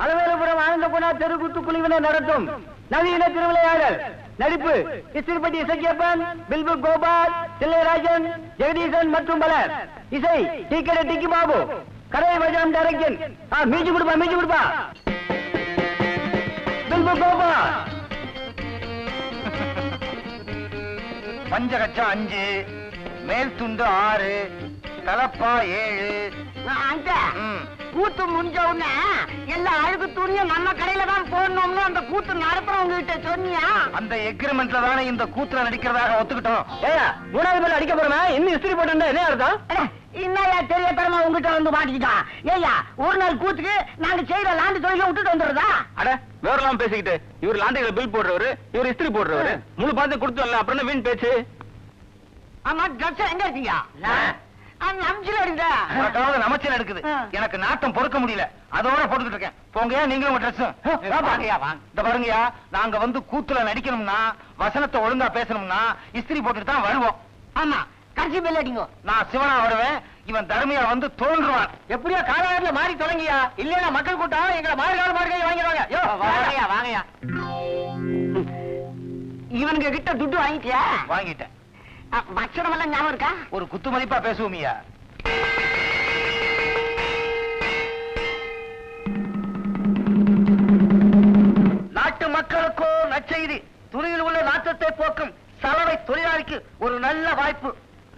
அலவேலுபுரம் ஆனந்தகுணா தெருக்கூத்து குழுவினர் நடத்தும் நவீன திருவிளையாடல். நடிப்பு இஸ்திரிப்பட்டி இசக்கியப்பன், பில்பு கோபால், தில்லைராஜன், ஜெகதீசன் மற்றும் பலர். இசை டிக்கெட் டிக்கி பாபு. கதை வஜாம் டைரக்ஷன். மீஜி கொடுப்பா பில்பு கோபால். பஞ்சகச்சம் 5, மேல் துண்டு 6, தலப்பா 7. கூத்து முடிஞ்ச உடனே எல்லா அழுகு துணியும் நம்ம கடையில தான் போடணும்னு அந்த கூத்து நடத்துறவங்க கிட்ட சொன்னியா? அந்த எக்ரிமெண்ட்ல தானே இந்த கூத்துல நடிக்கிறதாக ஒத்துக்கிட்டோம். ஏயா 3வது மேல அடிக்க போறோமே, இன்னும் இஸ்திரி போட்டு என்ன அர்த்தம்? இன்னையா தெரிய தரமா உங்ககிட்ட வந்து மாட்டிக்கிட்டான். ஏயா ஒரு நாள் கூத்துக்கு நாங்க செய்யற லாண்டு தொழில விட்டுட்டு வந்துடுறதா? அட வேறலாம் பேசிக்கிட்டு, இவர் லாண்டுகளை பில் போடுறவரு, இவர் இஸ்திரி போடுறவரு, முழு பார்த்து கொடுத்து அப்புறம் என்ன வீண் பேச்சு? ஆமா ட்ரெஸ் எங்க இருக்கீங்க? நமச்சில இருக்குது. எனக்கு நாட்டம் பொறுக்க முடியல, அதோட போட்டுக்கிட்டு இருக்கேன். போங்க நீங்களும் உங்க ட்ரெஸ் பாருங்கயா. நாங்க வந்து கூத்துல நடிக்கணும்னா, வசனத்தை ஒழுங்கா பேசணும்னா இஸ்திரி போட்டுட்டு தான் வருவோம். ஆமா கடைசி பெல் அடிங்க. நான் சிவனா வருவேன், இவன் தர்மியா வந்து தோன்றுவான். எப்படியோ காலாயிரத்துல மாறி தொடங்கியா, இல்லையா மக்கள் கூட்டம் எங்களை மாறி வாங்கிடுவாங்க. வாங்கயா இவனுங்க கிட்ட துட்டு வாங்கிட்டியா? வாங்கிட்டேன். வச்சனம் எல்லாம் ஞாபகம் இருக்கா? ஒரு குத்து மதிப்பா பேசுவோமியா. நாட்டு மக்களுக்கோ நற்செய்தி. துணியில் உள்ள நாட்டத்தை போக்கும் சலவை தொழிலாளிக்கு ஒரு நல்ல வாய்ப்பு.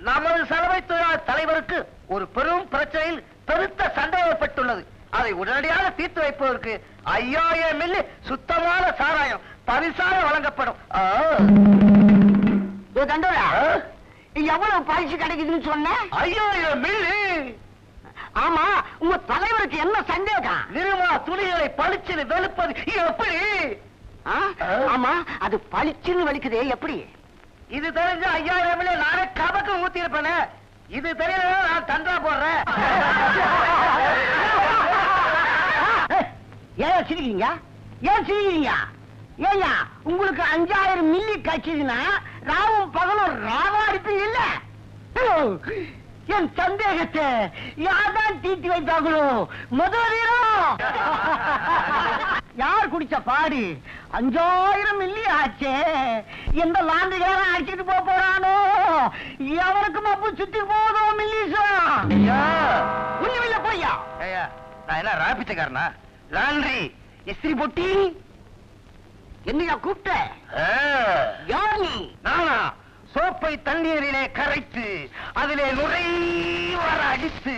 நமது சலவை தொழிலாளர் தலைவருக்கு ஒரு பெரும் பிரச்சனையில் பெருத்த சண்டை ஏற்பட்டுள்ளது. அதை உடனடியாக தீர்த்து வைப்பதற்கு 5000 மில்லி சுத்தமான சாராயம் பரிசாக வழங்கப்படும். எவ்வளவு பரிசு கிடைக்குதுன்னு சொன்ன? 5000 மில்லி. ஆமா உங்க தலைவருக்கு என்ன சந்தேகம்? நிர்மா துணிகளை பளிச்சுன்னு வெளுப்பது எப்படி? ஆமா அது பளிச்சுன்னு வலிக்குதே எப்படி? இது தெரிஞ்ச 5000 மில்லி நானே கபக்கு ஊத்தி இருப்பேன். இது தெரியல நான் தண்டா போடுறேன். ஏன் சிரிக்கிறீங்க? ஏயா உங்களுக்கு 5000 மில்லி கட்சிதுன்னா ராவும் பகலும் ராவா இருப்பீங்க இல்ல? என் சந்தேகத்தை யார்தான் தீட்டி வைத்தாங்களோ முதலிரோ யார் குடிச்ச பாடு 5000 மில்லி ஆச்சே. எந்த லாண்டுகாரன் அடிச்சுட்டு போறானோ, எவனுக்கு மப்பு சுத்தி போதோ மில்லிசா உண்மையில போய்யா. நான் என்ன ராபிச்சக்காரனா? லாண்ட்ரி இஸ்திரி பொட்டி என்னையா கூப்பிட்ட? யார் நீ? நானா? சோப்பை தண்ணீரிலே கரைத்து அதிலே நுரைவர அடித்து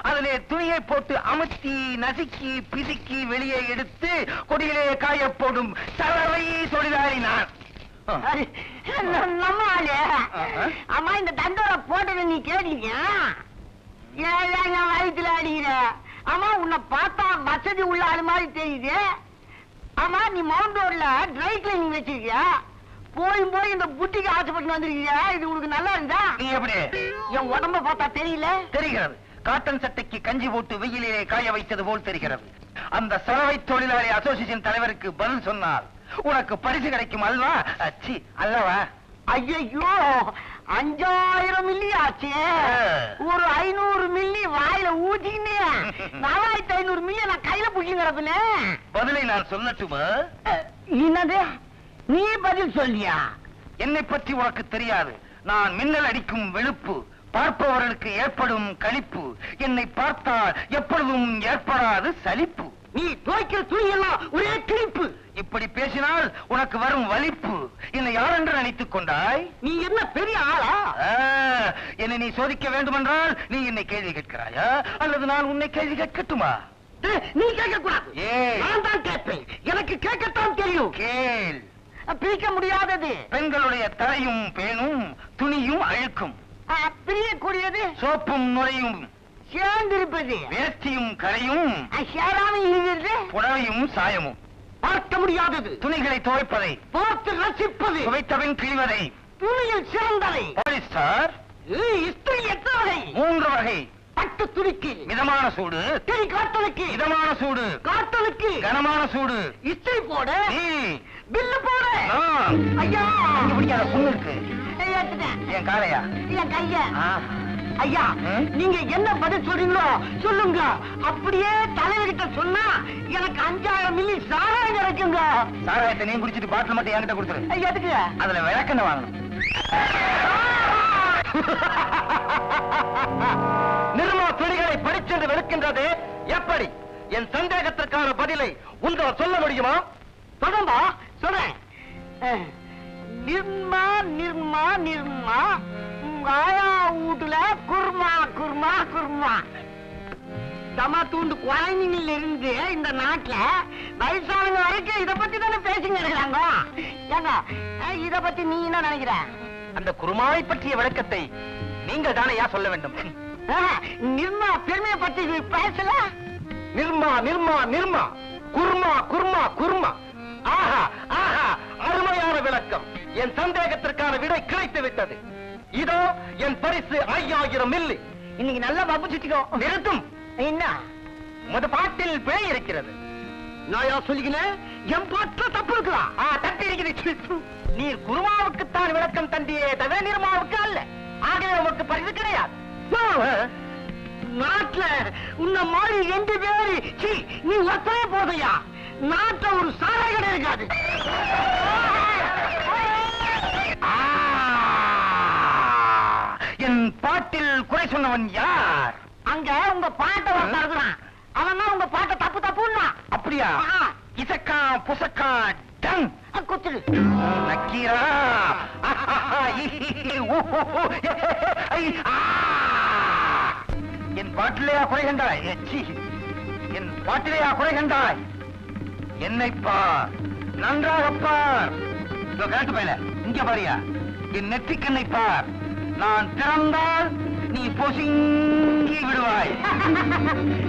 அதிலே துணியை போட்டு அமுத்தி நசுக்கி பிதுக்கி வெளியே எடுத்து கொடியிலே காய போடும் சலவை தொழிலாளி நான். நம்ம ஆளு. ஆமா இந்த தண்டோர போட்டது நீ கேட்டீங்க? வயிற்றுல அடிக்கிற. ஆமா உன்னை பார்த்தா வசதி உள்ள ஆளு மாதிரி தெரியுது. ஆமா நீ மவுண்ட் ரோட்ல ட்ரை கிளீனிங் வச்சிருக்கியா? போய் இந்த புட்டிக்கு ஆசைப்பட்டு வந்திருக்கியா? இது உனக்கு நல்லா இருந்தா? நீ எப்படி என் உடம்ப பார்த்தா தெரியல? தெரிகிறது. காட்டன் சட்டைக்கு கஞ்சி போட்டு வெயிலே காய வைத்தது போல் தெரிகிறது. அந்த சலவை தொழிலாளி அசோசியேஷன் தலைவருக்கு பதில் சொன்னால் உனக்கு பரிசு கிடைக்கும் அல்வா? அச்சி அல்லவா? ஐயோ 5000 மில்லி ஆச்சு. ஒரு 500 மில்லி வாயில ஊத்திக்கினே 4500 மில்லி நான் கையில புடிச்சு கிடப்பினே. பதிலை நான் சொல்லட்டுமா? என்னது நீ பதில் சொல்லியா? என்னை பற்றி உனக்கு தெரியாது. நான் மின்னல் அடிக்கும் வெளுப்பு, பார்ப்பவர்களுக்கு ஏற்படும் களிப்பு. என்னை பார்த்தால் எப்பொழுதும் ஏற்படாது சலிப்பு. நீ துவைக்கிற துணி எல்லாம் ஒரே கிழிப்பு. இப்படி பேசினால் உனக்கு வரும் வலிப்பு. என்னை யார் என்று நினைத்துக் கொண்டாய்? நீ என்ன பெரிய ஆளா? என்னை நீ சோதிக்க வேண்டுமென்றால் நீ என்னை கேள்வி கேட்கிறாயா அல்லது நான் உன்னை கேள்வி கேட்கட்டுமா? நீ கேட்க கூடாது. நான் தான் கேட்பேன். எனக்கு கேட்கத்தான் தெரியும். கேள். பிரிக்க முடியாதது பெண்களுடைய தலையும் பேணும் துணியும் அழுக்கும். பிரியக்கூடியது சோப்பும் நுரையும் சேர்ந்திருப்பது. வேஷ்டியும் கரையும் சேராமல் இருக்கிறது. புடவையும் சாயமும் பார்க்க முடியாதது. துணிகளை துவைப்பதை பார்த்து ரசிப்பது. துவைத்தபின் கிழிவதை. துணியில் சிறந்ததை. பாலிஸ்டர் இஸ்திரி எத்தனை வகை? 3 வகை. பட்டு துணிக்கு மிதமான சூடு, திரி காட்டலுக்கு மிதமான சூடு, காட்டலுக்கு கனமான சூடு. இஸ்திரி போட நீ பில்லு போட. ஐயா புண்ணு இருக்கு. ஏத்துட்டேன். என் காலையா? என் கைய. ஐயா நீங்க என்ன பதில் சொல்றீங்களோ சொல்லுங்க. அப்படியே தலைவர்கிட்ட சொன்னா எனக்கு 5000 மில்லி சாராயம் கிடைக்குங்க. சாராயத்தை நீ குடிச்சிட்டு பாட்டில் மட்டும் என்கிட்ட கொடுத்துரு. எதுக்கு? அதுல விளக்கெண்ணெய் வாங்கணும். நிர்மா துணிகளை படிச்சென்று வெளுக்கின்றது எப்படி? என் சந்தேகத்திற்கான பதிலை உங்களால் சொல்ல முடியுமா? சொல்றா சொல்றேன். நிர்மா நிர்மா நிர்மா உங்க ஆயா வீட்டுல குர்மா குர்மா குர்மா. தமா தூண்டு குழந்தைங்கள இருந்து இந்த நாட்டுல வயசானவங்க வரைக்கும் இத பத்தி தானே பேசிங்க இருக்கிறாங்க. ஏங்க இத பத்தி நீ என்ன நினைக்கிற? அந்த குருமாவை பற்றிய விளக்கத்தை நீங்கள் தானே சொல்ல வேண்டும். நிர்மா பெருமையை பத்தி பேசல. நிர்மா நிர்மா நிர்மா குர்மா குர்மா குர்மா. ஆஹா ஆஹா, அருமையான விளக்கம். என் சந்தேகத்திற்கான விடை கிடைத்து விட்டது. இதோ என் பரிசு 5000 மில்லி. இன்னைக்கு நல்லா பப்பு சுத்திக்கோ. நிறுத்தும். என்ன முத பாட்டில் பிழை இருக்கிறது. நான் சொல்லிக்கிறேன், என் பாட்டுல தப்பு இருக்கலாம். தட்டி இருக்கிறது. நீர் குருமாவுக்குத்தான் விளக்கம் தந்தியே தவிர நிர்மாவுக்கு அல்ல. ஆகவே உனக்கு பரிசு கிடையாது. நாட்டுல உன்ன மாதிரி 2 பேரு நீ ஒத்தவே போதையா? நாட்டுல ஒரு சாராய கடை இருக்காது. என் பாட்டில் குறை சொன்னவன் யார்? அங்க உங்க பாட்டை ஒருத்தன் இருக்கிறான். அவன் தான் உங்க பாட்டை தப்பு தப்புன்னா. அப்படியா? இசக்கா புசக்கா டன் குத்துடு நக்கீரா. என் பாட்டிலேயா குறை கண்டாய்? என் பாட்டிலேயா குறை கண்டாய்? என்னை பார், நன்றாக பார். கேட்டு போயில இங்க பாரியா, என் நெற்றிக்கண்ணை பார். நான் திறந்தால் நீ பொசுங்கி விடுவாய்.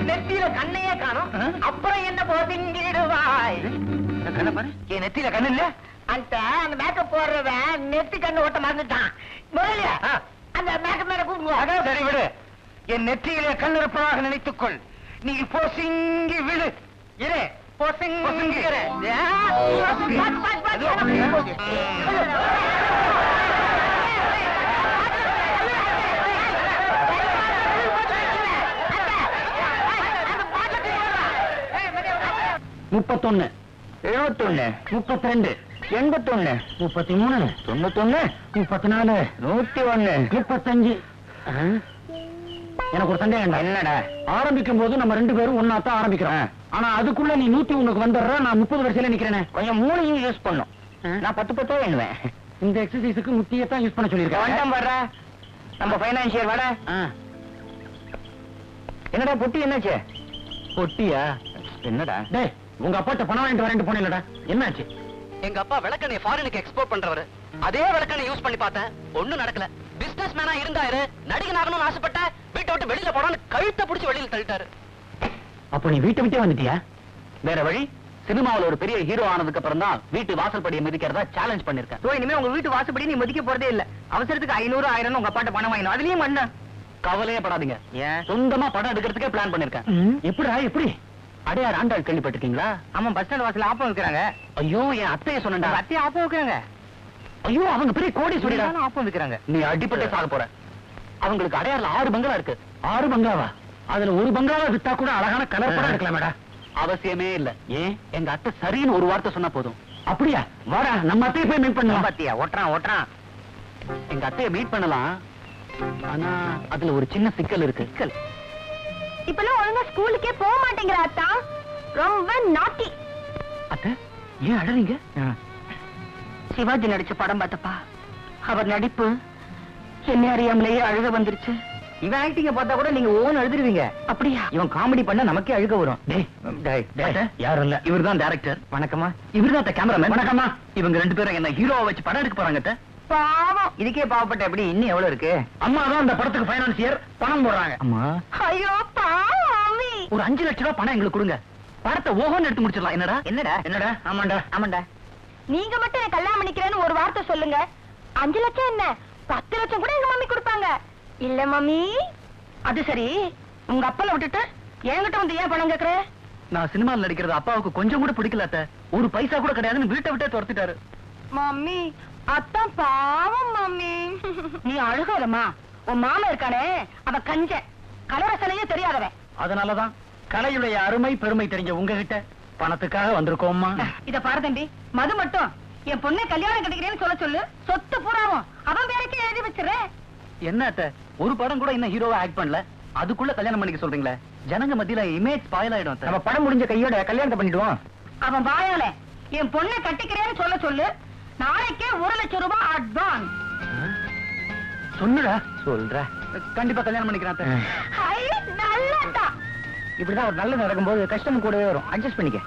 நெத்தியில கண்ணையே காணும், அப்புறம் என்ன பொசுங்கி விடுவாய்? கண்ணை பாரு. என் நெத்தியில கண்ணு இல்ல. அந்த மேக்கப் போடுறவன் நெத்தி கண்ணு ஓட்ட மறந்துட்டான். முதல்ல அந்த மேக்கப் மேல கூப்பிடுவோம். சரி விடு. என் நெற்றியிலே கண் இருப்பதாக நினைத்துக்கொள். நீ பொசுங்கி விடு. இரு பொசுங்கி. முப்பத்தொன்னு 71 32 81 33 91 34 101 35. எனக்கு ஒரு சந்தேகம். என்னடா? ஆரம்பிக்கும் போது நம்ம 2 பேரும் ஒன்னாத்தான் ஆரம்பிக்கிறோம். ஆனா அதுக்குள்ள நீ 101 வந்துடுற, நான் 30 வரிசையில நிக்கிறேனே. கொஞ்சம் மூளையும் யூஸ் பண்ணும். நான் 10 வேணுவேன். இந்த எக்ஸசைஸுக்கு முட்டியத்தான் யூஸ் பண்ண சொல்லியிருக்கேன். வண்டம் வர்ற நம்ம பைனான்சியர் வர. என்னடா பொட்டி என்னாச்சு? பொட்டியா? என்னடா? டேய், உங்க அப்பாட்ட பணம் வாங்கிட்டு வரேன் போனேன்லடா, என்னாச்சு? எங்க அப்பா விளக்கெண்ணெய் ஃபாரினுக்கு எக்ஸ்போர்ட் பண்றவரு. அதே விளக்கெண்ணெய் யூஸ் பண்ணி பார்த்தேன், ஒண்ணும் நடக்கல. பிசினஸ் மேனா இருந்தாரு, நடிகன் ஆகணும்னு ஆசைப்பட்ட, வீட்டை விட்டு வெளியில போனான்னு கழுத்தை பிடிச்சு வெளியில தள்ளிட்டாரு. அப்ப நீ வீட்டை விட்டே வந்துட்டியா? வேற வழி. சினிமாவில் ஒரு பெரிய ஹீரோ ஆனதுக்கு அப்புறம் தான் வீட்டு வாசல்படியை மிதிக்கிறதா சேலஞ்ச் பண்ணிருக்கேன். இனிமே உங்க வீட்டு வாசப்படி நீ மதிக்க போறதே இல்ல. அவசரத்துக்கு 500 1000 உங்க அப்பாட்ட பணம் வாங்கணும். அதுலயும் பண்ண கவலையே படாதீங்க. ஏன்? சொந்தமா படம் எடுக்கிறதுக்கே பிளான் பண்ணிருக்கேன். எப்படிடா எப்படி? அடையார் ஆண்டாள் கேள்விப்பட்டிருக்கீங்களா? ஆமா, பஸ் ஸ்டாண்ட் வாசல்ல ஆப்பம் வைக்கிறாங்க. ஐயோ, என் அத்தைய சொன்னேன்டா. அத்தையும் ஆப்பம் வைக்கிறாங்க. ஐயோ, அவங்க பெரிய கோடி சொல்லிடா. ஆப்பம் வைக்கிறாங்க. நீ அடிப்பட்டே சாக போற. அவங்களுக்கு அடையாறுல 6 பங்களா இருக்கு. 6 பங்களாவா? அதுல ஒரு பங்களாவா வித்தா கூட அழகான கலர் படம் எடுக்கலாமேடா. அவசியமே இல்ல. ஏன்? எங்க அத்தை சரின்னு ஒரு வார்த்தை சொன்னா போதும். அப்படியா? வாடா, நம்ம அத்தையை போய் மீட் பண்ணலாம். பாத்தியா, ஓட்டுறான். எங்க அத்தைய மீட் பண்ணலாம். ஆனா அதுல ஒரு சின்ன சிக்கல் இருக்கு. சிக்கல்? இப்பெல்லாம் ஒழுங்கா ஸ்கூலுக்கே போக மாட்டேங்கிற அத்தா. ரொம்ப நாட்டி. அத்தை, ஏன் அழறீங்க? சிவாஜி நடிச்ச படம் பார்த்தப்பா, அவர் நடிப்பு என்ன அறியாமலேயே அழுக வந்துருச்சு. இவன் ஆக்டிங்க பார்த்தா கூட நீங்க ஓன் எழுதிருவீங்க. அப்படியா? இவன் காமெடி பண்ண நமக்கே அழுக வரும். யாரும் இல்ல, இவர்தான் டைரக்டர். வணக்கமா. இவர்தான் கேமராமேன். வணக்கமா. இவங்க 2 பேரும் என்ன ஹீரோவை வச்சு படம் எடுக்க போறாங்க அத்தை. பாவம். இதுக்கே பாவப்பட்ட எப்படி இன்னும் எவ்வளவு இருக்கு? அம்மா தான் அந்த படத்துக்கு பைனான்சியர், பணம் போடுறாங்க. அம்மா, ஐயோ பாவம். ஒரு 5 லட்சம் ரூபாய் பணம் எங்களுக்கு கொடுங்க. படத்தை ஓஹோன்னு எடுத்து முடிச்சிடலாம். என்னடா? என்னடா? ஆமாண்டா. நீங்க மட்டும் என்ன கல்யாணம் பண்ணிக்கிறேன்னு ஒரு வார்த்தை சொல்லுங்க. 5 லட்சம் என்ன, 10 லட்சம் கூட எங்க மம்மி கொடுப்பாங்க. இல்ல மம்மி? அது சரி, உங்க அப்பனை விட்டுட்டு என்கிட்ட வந்து ஏன் பணம் கேக்குற? நான் சினிமாவில் நடிக்கிறது அப்பாவுக்கு கொஞ்சம் கூட பிடிக்கல அத்தை. ஒரு பைசா கூட கிடையாதுன்னு வீட்டை விட்டே துரத்திட்டாரு. மம்மி, அத்தான் பாவம் மம்மி. நீ அழுகாதம்மா. உன் மாமா இருக்கானே அவன் கஞ்ச கலரசனையே தெரியாதவன். அதனாலதான் கலையுடைய அருமை பெருமை தெரிஞ்ச உங்ககிட்ட பணத்துக்காக வந்திருக்கோம்மா. இத பாரு தம்பி, மது மட்டும் என் பொண்ணை கல்யாணம் கட்டிக்கிறேன்னு சொல்ல சொல்லு, சொத்து பூராவும் அவன் பேருக்கே எழுதி வச்சிடுறேன். என்ன அத்தை, ஒரு படம் கூட இன்னும் ஹீரோவா ஆக்ட் பண்ணல, அதுக்குள்ள கல்யாணம் பண்ணிக்க சொல்றீங்களே? ஜனங்க மத்தியில இமேஜ் ஸ்பாயில் ஆயிடும். நம்ம படம் முடிஞ்ச கையோட கல்யாணத்தை பண்ணிடுவோம். அவன் வாயால என் பொண்ணை கட்டிக்கிறேன்னு சொல்ல சொல்லு, நாளைக்கே 1 லட்சம் ரூபாய் அட்வான்ஸ். சொல்லுடா. சொல்ற. கண்டிப்பா கல்யாணம் பண்ணிக்கிறேன் அத்தை. நல்லதா. இப்படிதான் ஒரு நல்லது நடக்கும்போது கஷ்டம் கூடவே வரும். அட்ஜஸ்ட் பண்ணிக்க.